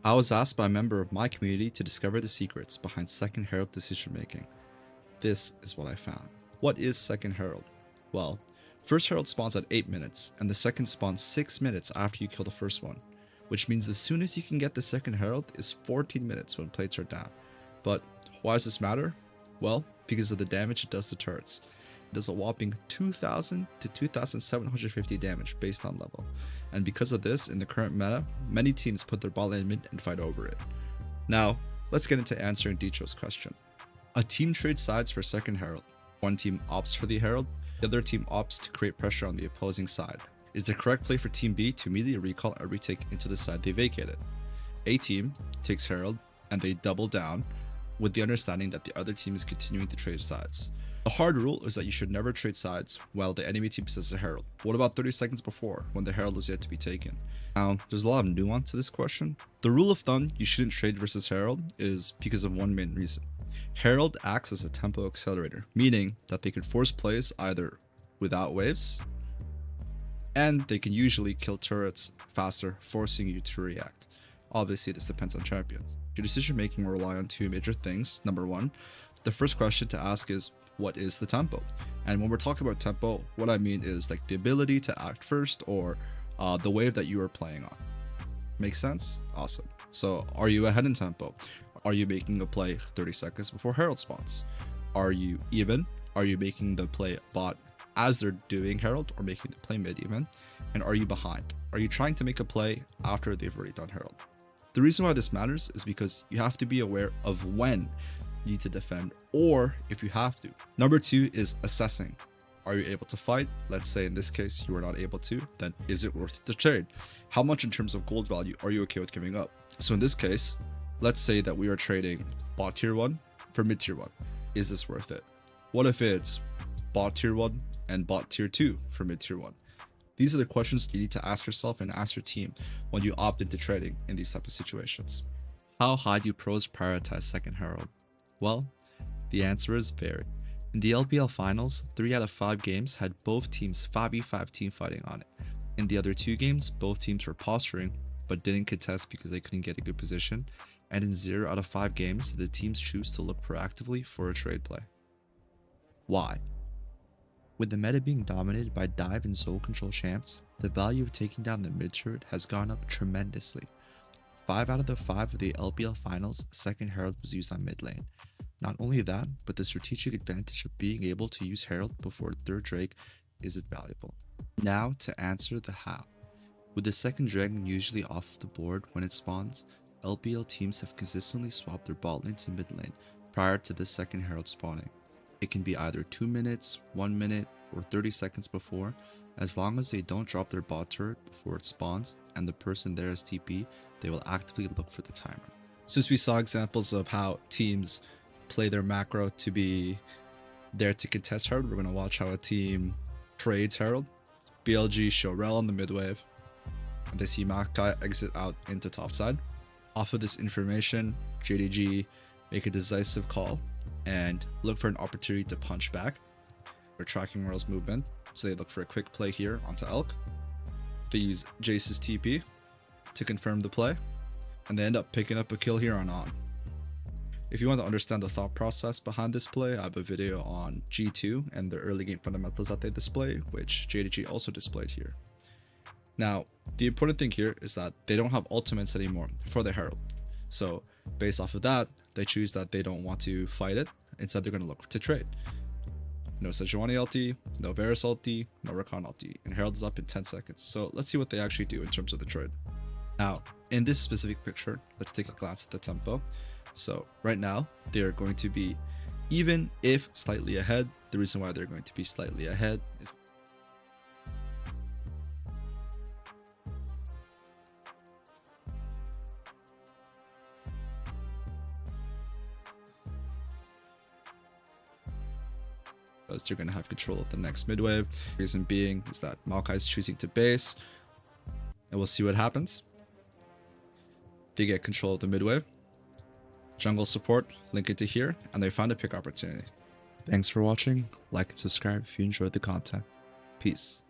I was asked by a member of my community to discover the secrets behind second herald decision making. This is what I found. What is second herald? Well, first herald spawns at 8 minutes, and the second spawns 6 minutes after you kill the first one, which means the soonest you can get the second herald is 14 minutes when plates are down. But why does this matter? Well, because of the damage it does to turrets. It does a whopping 2,000 to 2,750 damage based on level, and because of this, in the current meta, many teams put their bot lane mid and fight over it. Now, let's get into answering Dicho's question. A team trades sides for second herald. One team opts for the herald, the other team opts to create pressure on the opposing side. Is the correct play for team B to immediately recall a retake into the side they vacated? A team takes herald and they double down with the understanding that the other team is continuing to trade sides. The hard rule is that you should never trade sides while the enemy team possesses a herald. What about 30 seconds before, when the herald is yet to be taken? Now, there's a lot of nuance to this question. The rule of thumb you shouldn't trade versus herald is because of one main reason. Herald acts as a tempo accelerator, meaning that they can force plays either without waves, and they can usually kill turrets faster, forcing you to react. Obviously, this depends on champions. Your decision making will rely on two major things. Number one, the first question to ask is, what is the tempo? And when we're talking about tempo, what I mean is like the ability to act first, or the wave that you are playing on. Make sense? Awesome. So are you ahead in tempo? Are you making a play 30 seconds before herald spawns? Are you even? Are you making the play bot as they're doing herald, or making the play mid even? And are you behind? Are you trying to make a play after they've already done herald? The reason why this matters is because you have to be aware of when you need to defend, or if you have to. Number two is assessing. Are you able to fight? Let's say in this case you are not able to, then is it worth it to trade? How much in terms of gold value are you okay with giving up? So in this case, let's say that we are trading bot tier 1 for mid tier 1. Is this worth it? What if it's bot tier 1 and bot tier 2 for mid tier 1? These are the questions you need to ask yourself and ask your team when you opt into trading in these type of situations. How high do pros prioritize second herald? Well, the answer is varied. In the LPL finals, 3 out of 5 games had both teams 5v5 team fighting on it. In the other 2 games, both teams were posturing but didn't contest because they couldn't get a good position. And in 0 out of 5 games, the teams choose to look proactively for a trade play. Why? With the meta being dominated by dive and soul control champs, the value of taking down the mid turret has gone up tremendously. 5 out of the 5 of the LPL finals, second herald was used on mid lane. Not only that, but the strategic advantage of being able to use herald before third drake is invaluable. Now to answer the how. With the second dragon usually off the board when it spawns, LPL teams have consistently swapped their bot lane to mid lane prior to the second herald spawning. It can be either 2 minutes, 1 minute, or 30 seconds before, as long as they don't drop their bot turret before it spawns and the person there is TP, they will actively look for the timer. Since we saw examples of how teams play their macro to be there to contest herald, we're going to watch how a team trades herald. BLG show rel on the mid wave, and they see Makai exit out into top side. Off of this information, JDG make a decisive call and look for an opportunity to punch back. They're tracking rel's movement, so they look for a quick play here onto Elk. They use Jace's TP to confirm the play, and they end up picking up a kill here on. If you want to understand the thought process behind this play, I have a video on G2 and the early game fundamentals that they display, which JDG also displayed here. Now, the important thing here is that they don't have ultimates anymore for the herald. So based off of that, they choose that they don't want to fight it. Instead, they're going to look to trade. No Sejuani ulti, no Varus ulti, no Rakan ulti, and herald is up in 10 seconds. So let's see what they actually do in terms of the trade. Now, in this specific picture, let's take a glance at the tempo. So right now, they're going to be even if slightly ahead. The reason why they're going to be slightly ahead is because they're going to have control of the next mid wave. Reason being is that Maokai is choosing to base, and we'll see what happens. They get control of the mid wave. Jungle support, link it to here, and they found a pick opportunity. Thanks for watching. Like and subscribe if you enjoyed the content. Peace.